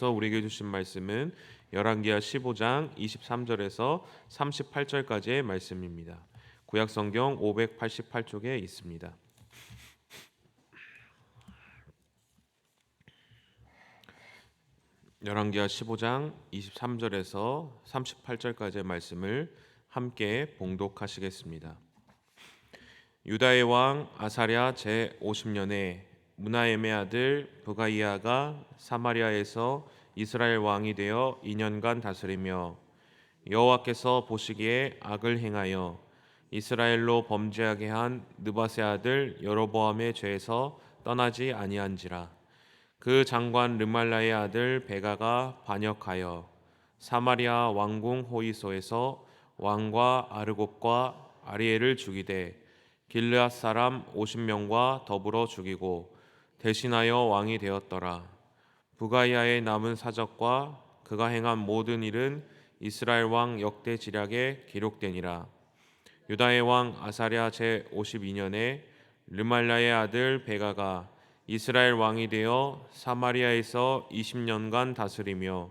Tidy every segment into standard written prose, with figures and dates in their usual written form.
하나님께서 우리에게 주신 말씀은 열왕기하 15장 23절에서 38절까지의 말씀입니다. 구약성경 588쪽에 있습니다. 열왕기하 15장 23절에서 38절까지의 말씀을 함께 봉독하시겠습니다. 유다의 왕 아사랴 제50년에 무나엠의 아들 부가이아가 사마리아에서 이스라엘 왕이 되어 2년간 다스리며 여호와께서 보시기에 악을 행하여 이스라엘로 범죄하게 한 느밧의 아들 여로보암의 죄에서 떠나지 아니한지라. 그 장관 르말라의 아들 베가가 반역하여 사마리아 왕궁 호이소에서 왕과 아르곱과 아리엘을 죽이되 길르앗 사람 50명과 더불어 죽이고 대신하여 왕이 되었더라. 부가이아의 남은 사적과 그가 행한 모든 일은 이스라엘 왕 역대 지략에 기록되니라. 유다의 왕 아사랴 제52년에 르말라의 아들 베가가 이스라엘 왕이 되어 사마리아에서 20년간 다스리며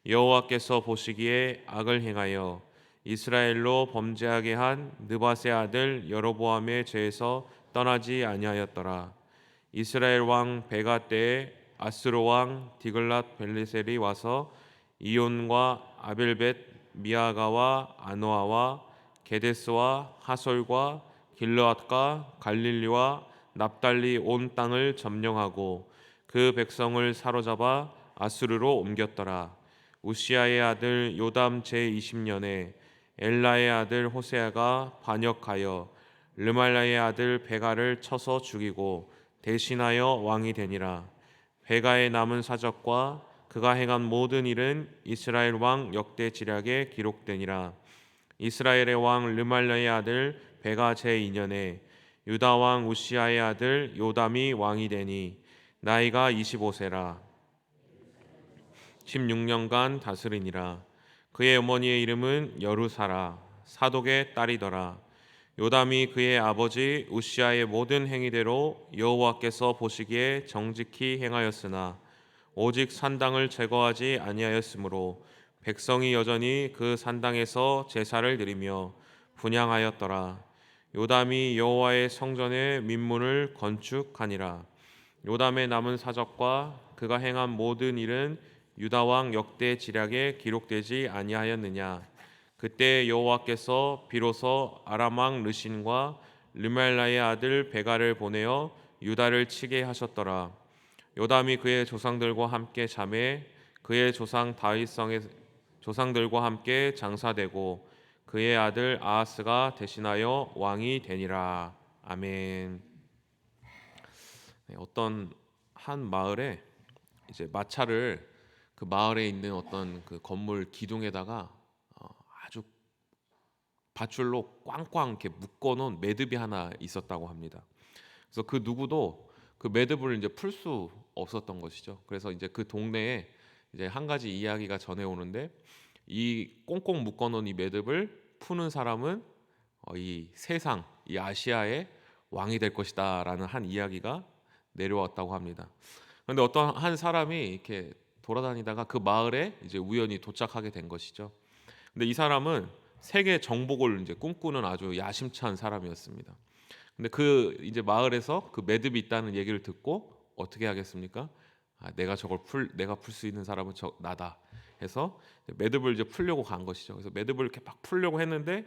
여호와께서 보시기에 악을 행하여 이스라엘로 범죄하게 한 느밧의 아들 여로보암의 죄에서 떠나지 아니하였더라. 이스라엘 왕 베가 때에 아스로 왕 디글랏 벨레셀이 와서 이온과 아벨벳 미아가와 아노아와 게데스와 하솔과 길르앗과 갈릴리와 납달리 온 땅을 점령하고 그 백성을 사로잡아 아수르로 옮겼더라. 우시아의 아들 요담 제20년에 엘라의 아들 호세아가 반역하여 르말라의 아들 베가를 쳐서 죽이고 대신하여 왕이 되니라. 베가의 남은 사적과 그가 행한 모든 일은 이스라엘 왕 역대 지략에 기록되니라. 이스라엘의 왕 르말라의 아들 베가 제2년에 유다 왕 우시아의 아들 요담이 왕이 되니 나이가 25세라. 16년간 다스리니라. 그의 어머니의 이름은 여루사라 사독의 딸이더라. 요담이 그의 아버지 우시아의 모든 행위대로 여호와께서 보시기에 정직히 행하였으나 오직 산당을 제거하지 아니하였으므로 백성이 여전히 그 산당에서 제사를 드리며 분향하였더라. 요담이 여호와의 성전의 민문을 건축하니라. 요담의 남은 사적과 그가 행한 모든 일은 유다 왕 역대 지략에 기록되지 아니하였느냐. 그때 여호와께서 비로소 아람 왕 르신과 르멜라의 아들 베가를 보내어 유다를 치게 하셨더라. 요담이 그의 조상들과 함께 잠에 그의 조상 다윗성의 조상들과 함께 장사되고 그의 아들 아하스가 대신하여 왕이 되니라. 아멘. 어떤 한 마을에 이제 마차를 그 마을에 있는 어떤 그 건물 기둥에다가 아주 밧줄로 꽝꽝 이렇게 묶어놓은 매듭이 하나 있었다고 합니다. 그래서 그 누구도 그 매듭을 이제 풀 수 없었던 것이죠. 그래서 이제 그 동네에 이제 한 가지 이야기가 전해오는데 이 꽁꽁 묶어놓은 이 매듭을 푸는 사람은 이 세상, 이 아시아의 왕이 될 것이다라는 한 이야기가 내려왔다고 합니다. 그런데 어떤 한 사람이 이렇게 돌아다니다가 그 마을에 이제 우연히 도착하게 된 것이죠. 근데 이 사람은 세계 정복을 이제 꿈꾸는 아주 야심찬 사람이었습니다. 근데 그 이제 마을에서 그 매듭이 있다는 얘기를 듣고 어떻게 하겠습니까? 내가 풀 수 있는 사람은 나다 해서 매듭을 이제 풀려고 간 것이죠. 그래서 매듭을 이렇게 막 풀려고 했는데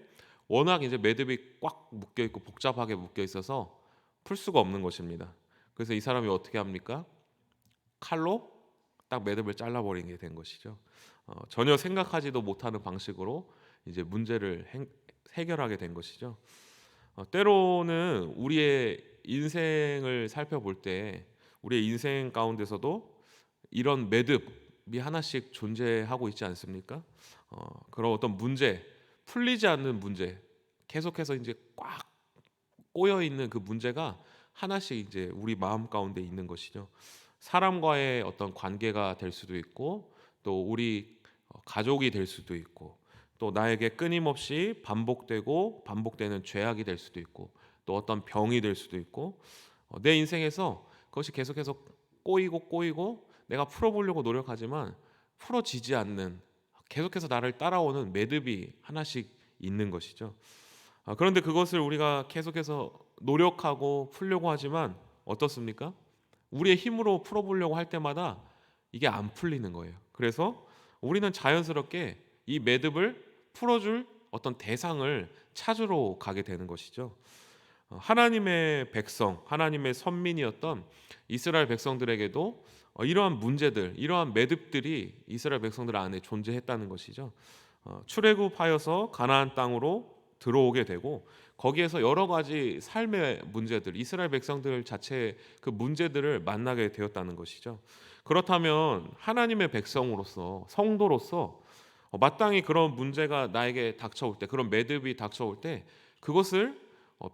워낙 이제 매듭이 꽉 묶여 있고 복잡하게 묶여 있어서 풀 수가 없는 것입니다. 그래서 이 사람이 어떻게 합니까? 칼로 딱 매듭을 잘라버리게 된 것이죠. 전혀 생각하지도 못하는 방식으로 이제 문제를 해결하게 된 것이죠. 때로는 우리의 인생을 살펴볼 때 우리의 인생 가운데서도 이런 매듭이 하나씩 존재하고 있지 않습니까? 그런 어떤 문제, 풀리지 않는 문제, 계속해서 이제 꽉 꼬여 있는 그 문제가 하나씩 이제 우리 마음 가운데 있는 것이죠. 사람과의 어떤 관계가 될 수도 있고 또 우리 가족이 될 수도 있고 또 나에게 끊임없이 반복되는 죄악이 될 수도 있고 또 어떤 병이 될 수도 있고 내 인생에서 그것이 계속해서 꼬이고 내가 풀어보려고 노력하지만 풀어지지 않는, 계속해서 나를 따라오는 매듭이 하나씩 있는 것이죠. 그런데 그것을 우리가 계속해서 노력하고 풀려고 하지만 어떻습니까? 우리의 힘으로 풀어보려고 할 때마다 이게 안 풀리는 거예요. 그래서 우리는 자연스럽게 이 매듭을 풀어줄 어떤 대상을 찾으러 가게 되는 것이죠. 하나님의 백성, 하나님의 선민이었던 이스라엘 백성들에게도 이러한 문제들, 이러한 매듭들이 이스라엘 백성들 안에 존재했다는 것이죠. 출애굽하여서 가나안 땅으로 들어오게 되고 거기에서 여러 가지 삶의 문제들, 이스라엘 백성들 자체의 그 문제들을 만나게 되었다는 것이죠. 그렇다면 하나님의 백성으로서, 성도로서 마땅히 그런 문제가 나에게 닥쳐올 때, 그런 매듭이 닥쳐올 때 그것을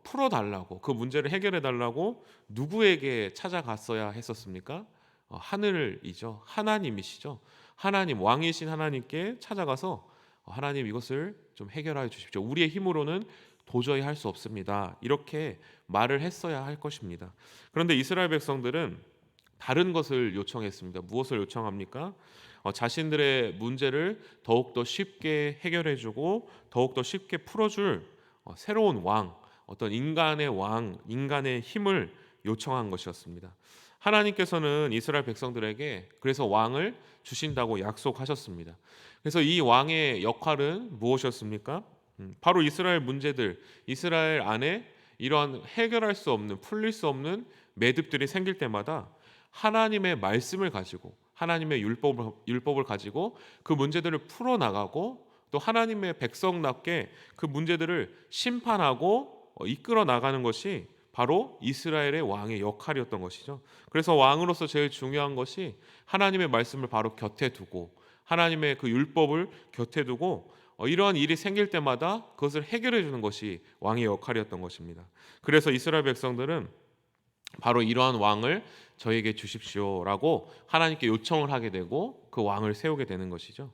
풀어달라고, 그 문제를 해결해달라고 누구에게 찾아갔어야 했었습니까? 하늘이죠. 하나님이시죠. 하나님, 왕이신 하나님께 찾아가서 하나님, 이것을 좀 해결하여 주십시오. 우리의 힘으로는 도저히 할 수 없습니다. 이렇게 말을 했어야 할 것입니다. 그런데 이스라엘 백성들은 다른 것을 요청했습니다. 무엇을 요청합니까? 자신들의 문제를 더욱더 쉽게 해결해주고 더욱더 쉽게 풀어줄 새로운 왕, 어떤 인간의 왕, 인간의 힘을 요청한 것이었습니다. 하나님께서는 이스라엘 백성들에게 그래서 왕을 주신다고 약속하셨습니다. 그래서 이 왕의 역할은 무엇이었습니까? 바로 이스라엘 문제들, 이스라엘 안에 이러한 해결할 수 없는, 풀릴 수 없는 매듭들이 생길 때마다 하나님의 말씀을 가지고, 하나님의 율법을 가지고 그 문제들을 풀어나가고 또 하나님의 백성답게 그 문제들을 심판하고 이끌어 나가는 것이 바로 이스라엘의 왕의 역할이었던 것이죠. 그래서 왕으로서 제일 중요한 것이 하나님의 말씀을 바로 곁에 두고 하나님의 그 율법을 곁에 두고 이러한 일이 생길 때마다 그것을 해결해 주는 것이 왕의 역할이었던 것입니다. 그래서 이스라엘 백성들은 바로 이러한 왕을 저에게 주십시오라고 하나님께 요청을 하게 되고 그 왕을 세우게 되는 것이죠.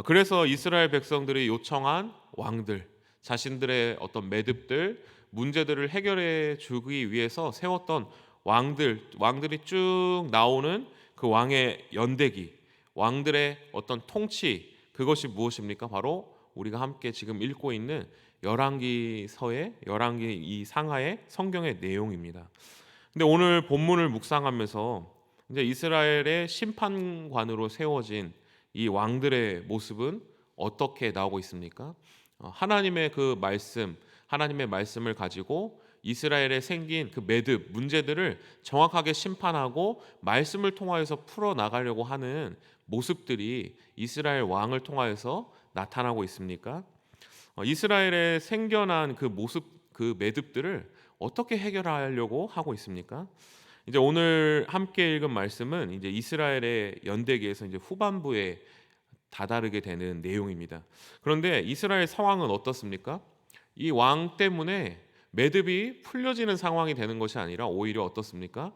그래서 이스라엘 백성들이 요청한 왕들, 자신들의 어떤 매듭들, 문제들을 해결해 주기 위해서 세웠던 왕들이 쭉 나오는 그 왕의 연대기, 왕들의 어떤 통치, 그것이 무엇입니까? 바로 우리가 함께 지금 읽고 있는 열왕기서의, 열왕기 이 상하의 성경의 내용입니다. 근데 오늘 본문을 묵상하면서 이제 이스라엘의 심판관으로 세워진 이 왕들의 모습은 어떻게 나오고 있습니까? 하나님의 그 말씀, 하나님의 말씀을 가지고 이스라엘에 생긴 그 매듭, 문제들을 정확하게 심판하고 말씀을 통하여서 풀어 나가려고 하는 모습들이 이스라엘 왕을 통하여서 나타나고 있습니까? 이스라엘에 생겨난 그 모습, 그 매듭들을 어떻게 해결하려고 하고 있습니까? 이제 오늘 함께 읽은 말씀은 이제 이스라엘의 연대기에서 이제 후반부에 다다르게 되는 내용입니다. 그런데 이스라엘 상황은 어떻습니까? 이 왕 때문에 매듭이 풀려지는 상황이 되는 것이 아니라 오히려 어떻습니까?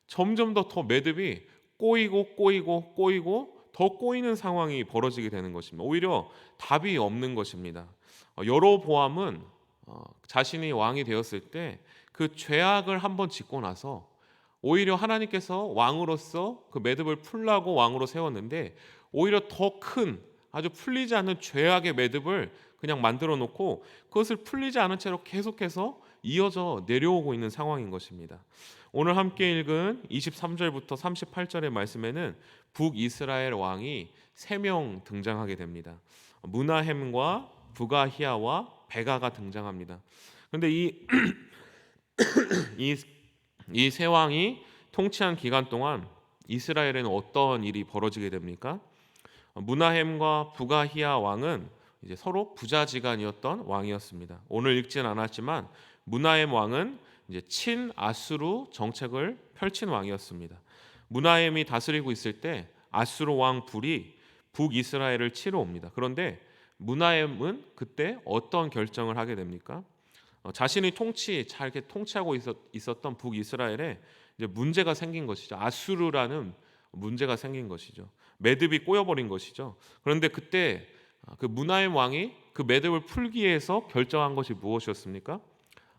점점 더 매듭이 꼬이고 더 꼬이는 상황이 벌어지게 되는 것입니다. 오히려 답이 없는 것입니다. 여로보암은 자신이 왕이 되었을 때 그 죄악을 한번 짓고 나서 오히려 하나님께서 왕으로서 그 매듭을 풀라고 왕으로 세웠는데 오히려 더 큰, 아주 풀리지 않는 죄악의 매듭을 그냥 만들어 놓고 그것을 풀리지 않은 채로 계속해서 이어져 내려오고 있는 상황인 것입니다. 오늘 함께 읽은 23절부터 38절의 말씀에는 북이스라엘 왕이 3명 등장하게 됩니다. 므나헴과 부가히야와 베가가 등장합니다. 그런데 이 세 왕이 통치한 기간 동안 이스라엘에는 어떤 일이 벌어지게 됩니까? 므나헴과 부가히야 왕은 이제 서로 부자지간이었던 왕이었습니다. 오늘 읽진 않았지만 므나헴 왕은 이제 친아수르 정책을 펼친 왕이었습니다. 므나헴이 다스리고 있을 때 아수르 왕 불이 북이스라엘을 치러 옵니다. 그런데 므나헴은 그때 어떤 결정을 하게 됩니까? 자신이 잘 이렇게 통치하고 있었던 북이스라엘에 이제 문제가 생긴 것이죠. 아수르라는 문제가 생긴 것이죠. 매듭이 꼬여버린 것이죠. 그런데 그때 그 므나헴 왕이 그 매듭을 풀기 위해서 결정한 것이 무엇이었습니까?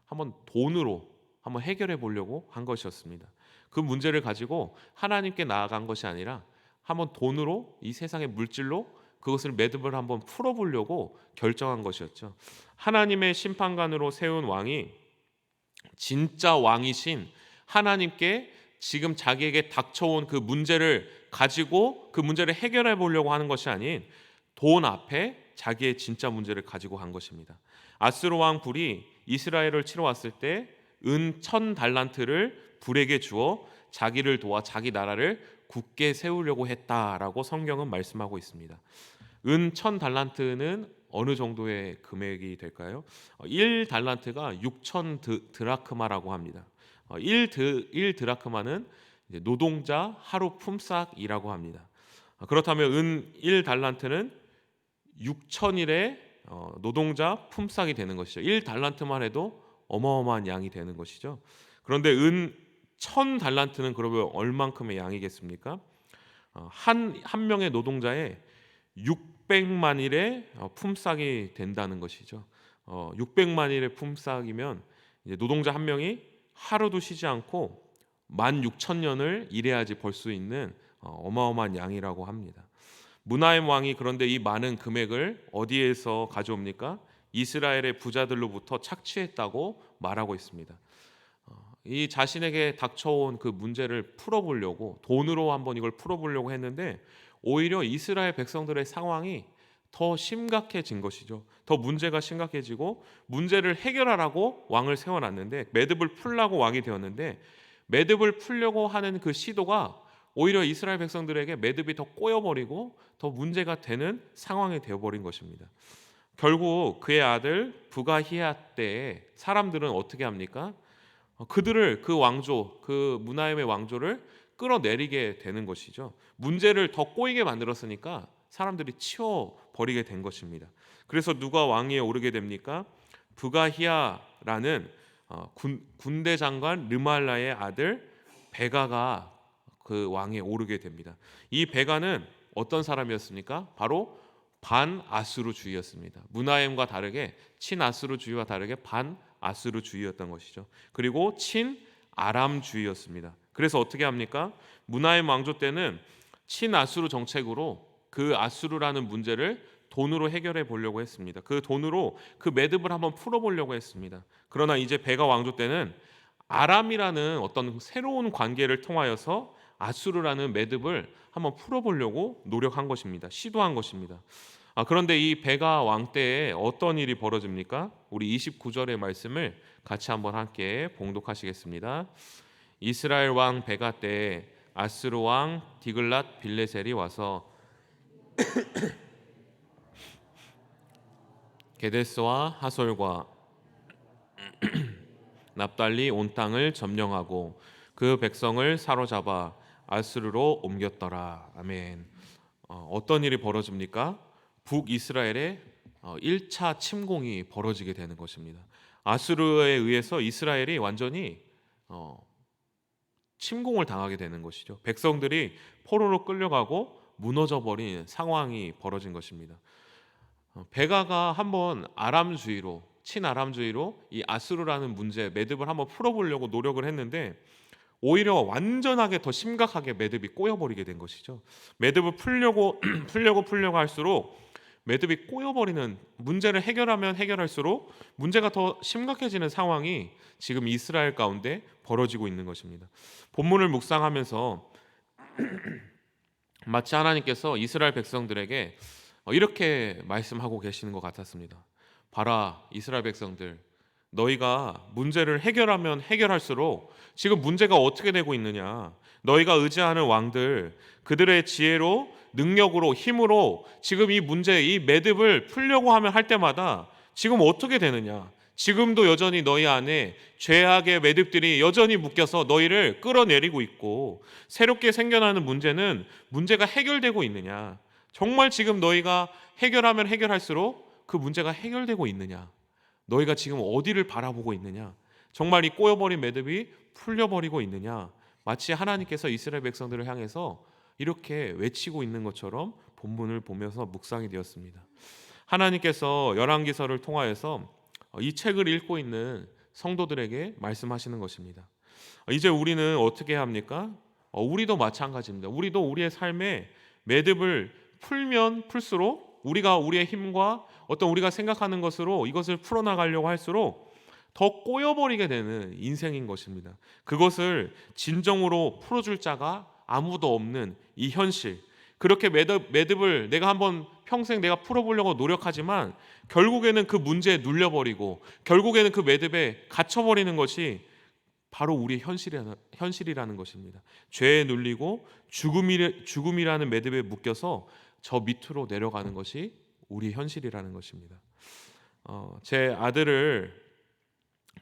한번 돈으로 한번 해결해 보려고 한 것이었습니다. 그 문제를 가지고 하나님께 나아간 것이 아니라 한번 돈으로, 이 세상의 물질로 그것을 매듭을 한번 풀어보려고 결정한 것이었죠. 하나님의 심판관으로 세운 왕이 진짜 왕이신 하나님께 지금 자기에게 닥쳐온 그 문제를 가지고 그 문제를 해결해 보려고 하는 것이 아닌 돈 앞에 자기의 진짜 문제를 가지고 간 것입니다. 아스로 왕 불이 이스라엘을 치러 왔을 때 은 1000달란트를 불에게 주어 자기를 도와 자기 나라를 굳게 세우려고 했다라고 성경은 말씀하고 있습니다. 은 1000달란트는 어느 정도의 금액이 될까요? 1달란트가 6천 드라크마라고 합니다. 1드라크마는 노동자 하루 품삯이라고 합니다. 그렇다면 은 1달란트는 6천일의 노동자 품삯이 되는 것이죠. 1달란트만 해도 어마어마한 양이 되는 것이죠. 그런데 은 1000달란트는 그러면 얼만큼의 양이겠습니까? 한 명의 노동자의 600만 일의 품삯이 된다는 것이죠. 600만 일의 품삯이면 이제 노동자 한 명이 하루도 쉬지 않고 16,000년을 일해야지 벌 수 있는 어마어마한 양이라고 합니다. 문하임 왕이 그런데 이 많은 금액을 어디에서 가져옵니까? 이스라엘의 부자들로부터 착취했다고 말하고 있습니다. 이 자신에게 닥쳐온 그 문제를 풀어보려고 돈으로 한번 이걸 풀어보려고 했는데 오히려 이스라엘 백성들의 상황이 더 심각해진 것이죠. 더 문제가 심각해지고 문제를 해결하라고 왕을 세워놨는데 매듭을 풀라고 왕이 되었는데 매듭을 풀려고 하는 그 시도가 오히려 이스라엘 백성들에게 매듭이 더 꼬여버리고 더 문제가 되는 상황이 되어버린 것입니다. 결국 그의 아들 부가히야 때에 사람들은 어떻게 합니까? 그들을 그 왕조, 그 문하임의 왕조를 끌어내리게 되는 것이죠. 문제를 더 꼬이게 만들었으니까 사람들이 치워버리게 된 것입니다. 그래서 누가 왕위에 오르게 됩니까? 부가히야라는 군대 장관 르말라의 아들 베가가 그 왕위에 오르게 됩니다. 이 베가는 어떤 사람이었습니까? 바로 반아수르주의였습니다. 문하임과 다르게 친아수르주의와 다르게 반아수르주의였던 것이죠. 그리고 친아람주의였습니다. 그래서 어떻게 합니까? 문하임 왕조 때는 친아수르 정책으로 그 아수르라는 문제를 돈으로 해결해 보려고 했습니다. 그 돈으로 그 매듭을 한번 풀어보려고 했습니다. 그러나 이제 베가 왕조 때는 아람이라는 어떤 새로운 관계를 통하여서 아수르라는 매듭을 한번 풀어보려고 노력한 것입니다. 시도한 것입니다. 그런데 이 베가 왕 때에 어떤 일이 벌어집니까? 우리 29절의 말씀을 같이 한번 함께 봉독하시겠습니다. 이스라엘 왕 베가 때에 아스루 왕 디글랏 빌레셀이 와서 게데스와 하솔과 납달리 온 땅을 점령하고 그 백성을 사로잡아 아스루로 옮겼더라. 아멘. 어떤 일이 벌어집니까? 북이스라엘에 1차 침공이 벌어지게 되는 것입니다. 아수르에 의해서 이스라엘이 완전히 침공을 당하게 되는 것이죠. 백성들이 포로로 끌려가고 무너져버린 상황이 벌어진 것입니다. 베가가 한번 아람주의로 친아람주의로 이 아수르라는 문제 매듭을 한번 풀어보려고 노력을 했는데 오히려 완전하게 더 심각하게 매듭이 꼬여버리게 된 것이죠. 매듭을 풀려고 할수록 매듭이 꼬여버리는, 문제를 해결하면 해결할수록 문제가 더 심각해지는 상황이 지금 이스라엘 가운데 벌어지고 있는 것입니다. 본문을 묵상하면서 마치 하나님께서 이스라엘 백성들에게 이렇게 말씀하고 계시는 것 같았습니다. 봐라, 이스라엘 백성들, 너희가 문제를 해결하면 해결할수록 지금 문제가 어떻게 되고 있느냐, 너희가 의지하는 왕들, 그들의 지혜로, 능력으로, 힘으로 지금 이 문제, 이 매듭을 풀려고 하면 할 때마다 지금 어떻게 되느냐, 지금도 여전히 너희 안에 죄악의 매듭들이 여전히 묶여서 너희를 끌어내리고 있고, 새롭게 생겨나는 문제는 문제가 해결되고 있느냐, 정말 지금 너희가 해결하면 해결할수록 그 문제가 해결되고 있느냐, 너희가 지금 어디를 바라보고 있느냐, 정말 이 꼬여버린 매듭이 풀려버리고 있느냐, 마치 하나님께서 이스라엘 백성들을 향해서 이렇게 외치고 있는 것처럼 본문을 보면서 묵상이 되었습니다. 하나님께서 열왕기서를 통하여서 이 책을 읽고 있는 성도들에게 말씀하시는 것입니다. 이제 우리는 어떻게 합니까? 우리도 마찬가지입니다. 우리도 우리의 삶에 매듭을 풀면 풀수록 우리가 우리의 힘과 어떤 우리가 생각하는 것으로 이것을 풀어나가려고 할수록 더 꼬여버리게 되는 인생인 것입니다. 그것을 진정으로 풀어줄 자가 아무도 없는 이 현실. 그렇게 매듭을 내가 한번 평생 내가 풀어보려고 노력하지만 결국에는 그 문제에 눌려버리고 결국에는 그 매듭에 갇혀버리는 것이 바로 우리의 현실이라는 것입니다. 죄에 눌리고 죽음이라는 매듭에 묶여서 저 밑으로 내려가는 것이 우리의 현실이라는 것입니다. 제 아들을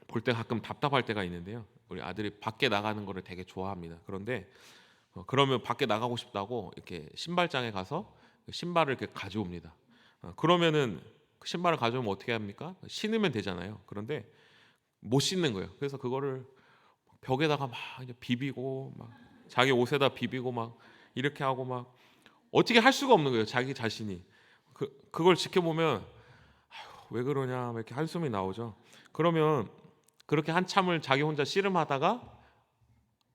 볼 때 가끔 답답할 때가 있는데요. 우리 아들이 밖에 나가는 거를 되게 좋아합니다. 그런데 그러면 밖에 나가고 싶다고 이렇게 신발장에 가서 신발을 이렇게 가져옵니다. 그러면은 그 신발을 가져오면 어떻게 합니까? 신으면 되잖아요. 그런데 못 신는 거예요. 그래서 그거를 벽에다가 막 이제 비비고 막 자기 옷에다 비비고 막 이렇게 하고 막 어떻게 할 수가 없는 거예요. 자기 자신이 그걸 지켜보면 아휴, 왜 그러냐 막 이렇게 한숨이 나오죠. 그러면 그렇게 한참을 자기 혼자 씨름하다가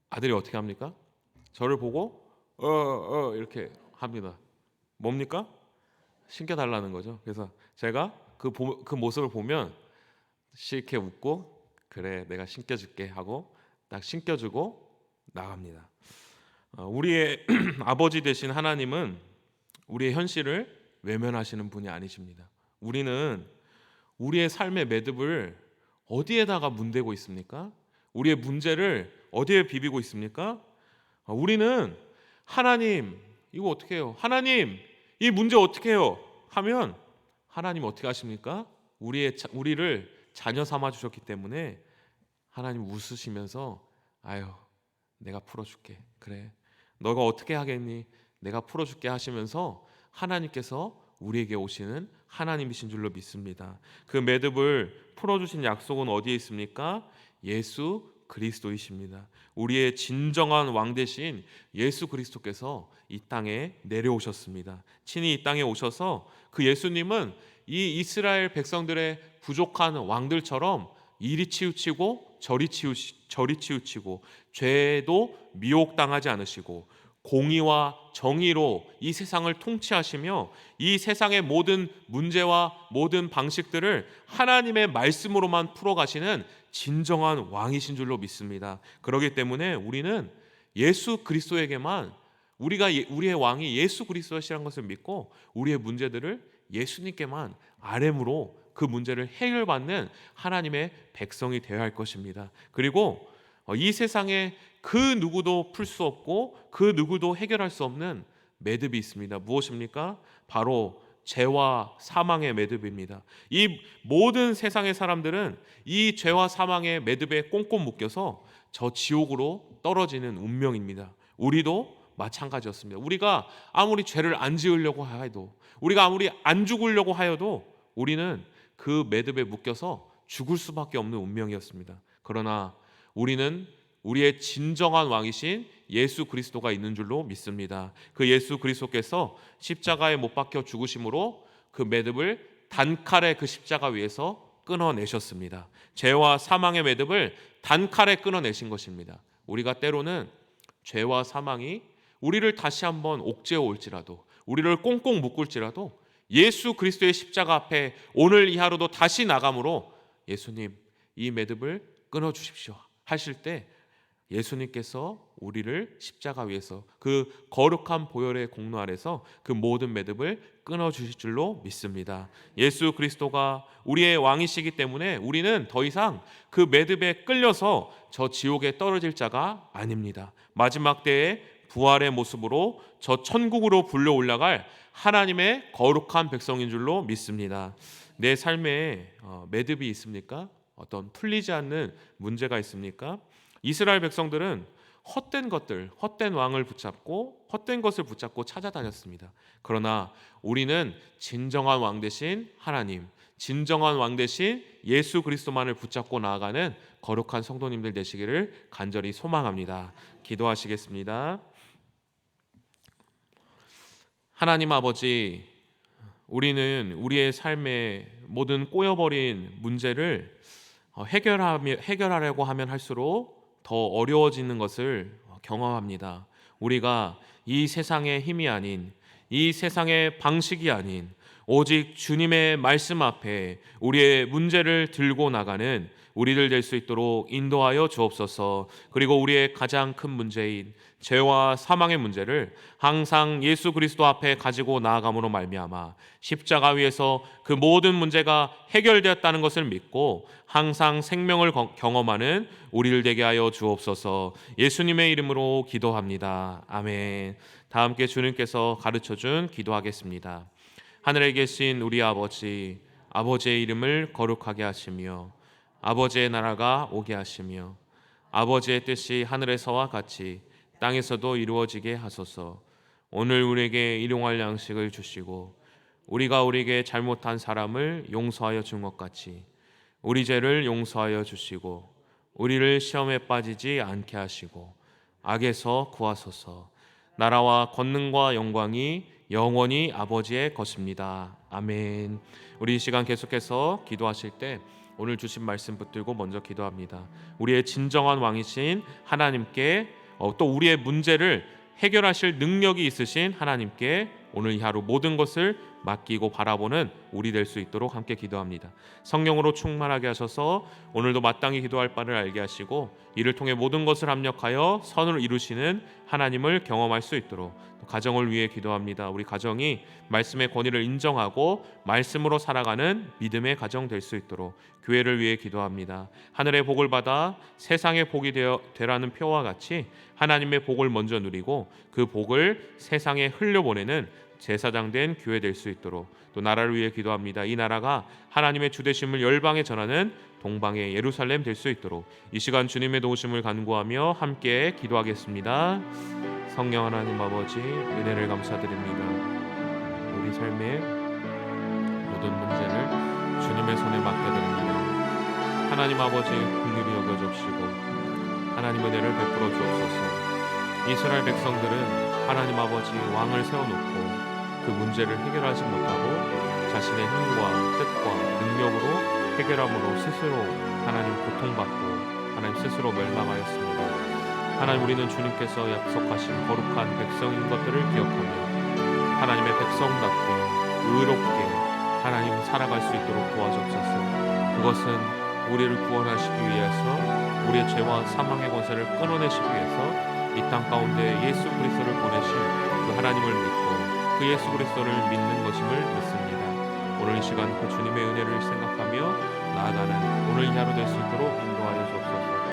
아들이 어떻게 합니까? 저를 보고 이렇게 합니다. 뭡니까? 신겨달라는 거죠. 그래서 제가 그 모습을 보면 싫게 웃고 그래 내가 신겨줄게 하고 딱 신겨주고 나갑니다. 우리의 아버지 되신 하나님은 우리의 현실을 외면하시는 분이 아니십니다. 우리는 우리의 삶의 매듭을 어디에다가 문대고 있습니까? 우리의 문제를 어디에 비비고 있습니까? 우리는 하나님 이거 어떻게 해요? 하나님 이 문제 어떻게 해요? 하면 하나님 어떻게 하십니까? 우리를 자녀 삼아 주셨기 때문에 하나님 웃으시면서 아유 내가 풀어줄게. 그래 너가 어떻게 하겠니? 내가 풀어줄게 하시면서 하나님께서 우리에게 오시는 하나님이신 줄로 믿습니다. 그 매듭을 풀어주신 약속은 어디에 있습니까? 예수 그리스도이십니다. 우리의 진정한 왕 대신 예수 그리스도께서 이 땅에 내려오셨습니다. 친히 이 땅에 오셔서 그 예수님은 이 이스라엘 백성들의 부족한 왕들처럼 이리 치우치고 저리 치우치고 죄에도 미혹당하지 않으시고 공의와 정의로 이 세상을 통치하시며 이 세상의 모든 문제와 모든 방식들을 하나님의 말씀으로만 풀어가시는 진정한 왕이신 줄로 믿습니다. 그렇기 때문에 우리는 예수 그리스도에게만 우리의 왕이 예수 그리스도시라는 것을 믿고 우리의 문제들을 예수님께만 아뢰므로 그 문제를 해결받는 하나님의 백성이 되어야 할 것입니다. 그리고 이 세상에 그 누구도 풀 수 없고 그 누구도 해결할 수 없는 매듭이 있습니다. 무엇입니까? 바로 죄와 사망의 매듭입니다. 이 모든 세상의 사람들은 이 죄와 사망의 매듭에 꽁꽁 묶여서 저 지옥으로 떨어지는 운명입니다. 우리도 마찬가지였습니다. 우리가 아무리 죄를 안 지으려고 해도 우리가 아무리 안 죽으려고 하여도 우리는 그 매듭에 묶여서 죽을 수밖에 없는 운명이었습니다. 그러나 우리는 우리의 진정한 왕이신 예수 그리스도가 있는 줄로 믿습니다. 그 예수 그리스도께서 십자가에 못 박혀 죽으심으로 그 매듭을 단칼에 그 십자가 위에서 끊어내셨습니다. 죄와 사망의 매듭을 단칼에 끊어내신 것입니다. 우리가 때로는 죄와 사망이 우리를 다시 한번 옥죄어 올지라도 우리를 꽁꽁 묶을지라도 예수 그리스도의 십자가 앞에 오늘 이 하루도 다시 나감으로 예수님 이 매듭을 끊어주십시오 하실 때 예수님께서 우리를 십자가 위에서 그 거룩한 보혈의 공로 아래서 그 모든 매듭을 끊어주실 줄로 믿습니다. 예수 그리스도가 우리의 왕이시기 때문에 우리는 더 이상 그 매듭에 끌려서 저 지옥에 떨어질 자가 아닙니다. 마지막 때에 부활의 모습으로 저 천국으로 불려 올라갈 하나님의 거룩한 백성인 줄로 믿습니다. 내 삶에 매듭이 있습니까? 어떤 풀리지 않는 문제가 있습니까? 이스라엘 백성들은 헛된 왕을 붙잡고 헛된 것을 붙잡고 찾아다녔습니다. 그러나 우리는 진정한 왕 대신 하나님, 진정한 왕 대신 예수 그리스도만을 붙잡고 나아가는 거룩한 성도님들 되시기를 간절히 소망합니다. 기도하시겠습니다. 하나님 아버지, 우리는 우리의 삶의 모든 꼬여버린 문제를 해결하려고 하면 할수록 더 어려워지는 것을 경험합니다. 우리가 이 세상의 힘이 아닌, 이 세상의 방식이 아닌 오직 주님의 말씀 앞에 우리의 문제를 들고 나가는 우리들 될 수 있도록 인도하여 주옵소서. 그리고 우리의 가장 큰 문제인 죄와 사망의 문제를 항상 예수 그리스도 앞에 가지고 나아감으로 말미암아 십자가 위에서 그 모든 문제가 해결되었다는 것을 믿고 항상 생명을 경험하는 우리를 되게 하여 주옵소서. 예수님의 이름으로 기도합니다. 아멘. 다 함께 주님께서 가르쳐준 기도하겠습니다. 하늘에 계신 우리 아버지, 아버지의 이름을 거룩하게 하시며 아버지의 나라가 오게 하시며 아버지의 뜻이 하늘에서와 같이 땅에서도 이루어지게 하소서. 오늘 우리에게 일용할 양식을 주시고 우리가 우리에게 잘못한 사람을 용서하여 준 것 같이 우리 죄를 용서하여 주시고 우리를 시험에 빠지지 않게 하시고 악에서 구하소서. 나라와 권능과 영광이 영원히 아버지의 것입니다. 아멘. 우리 이 시간 계속해서 기도하실 때 오늘 주신 말씀 붙들고 먼저 기도합니다. 우리의 진정한 왕이신 하나님께 또 우리의 문제를 해결하실 능력이 있으신 하나님께 오늘 이 하루 모든 것을 맡기고 바라보는 우리 될 수 있도록 함께 기도합니다. 성령으로 충만하게 하셔서 오늘도 마땅히 기도할 바를 알게 하시고 이를 통해 모든 것을 합력하여 선을 이루시는 하나님을 경험할 수 있도록 또 가정을 위해 기도합니다. 우리 가정이 말씀의 권위를 인정하고 말씀으로 살아가는 믿음의 가정 될 수 있도록 교회를 위해 기도합니다. 하늘의 복을 받아 세상의 복이 되라는 표와 같이 하나님의 복을 먼저 누리고 그 복을 세상에 흘려보내는 제사장 된 교회 될 수 있도록 또 나라를 위해 기도합니다. 이 나라가 하나님의 주되심을 열방에 전하는 동방의 예루살렘 될 수 있도록 이 시간 주님의 도우심을 간구하며 함께 기도하겠습니다. 성령 하나님 아버지, 은혜를 감사드립니다. 우리 삶의 모든 문제를 주님의 손에 맡겨드립니다. 하나님 아버지, 긍휼히 여겨주시고 하나님 은혜를 베풀어 주옵소서. 이스라엘 백성들은 하나님 아버지 왕을 세워놓고 그 문제를 해결하지 못하고 자신의 힘과 뜻과 능력으로 해결함으로 스스로 하나님 고통받고 하나님 스스로 멸망하였습니다. 하나님, 우리는 주님께서 약속하신 거룩한 백성인 것들을 기억하며 하나님의 백성답게 의롭게 하나님 살아갈 수 있도록 도와주옵소서. 그것은 우리를 구원하시기 위해서 우리의 죄와 사망의 권세를 끊어내시기 위해서 이 땅 가운데 예수 그리스도를 보내신 그 하나님을 믿고 그 예수 그리스도를 믿는 것임을 믿습니다. 오늘 이 시간 그 주님의 은혜를 생각하며 나아가는 오늘 이 하루 될 수 있도록 인도하여 주옵소서.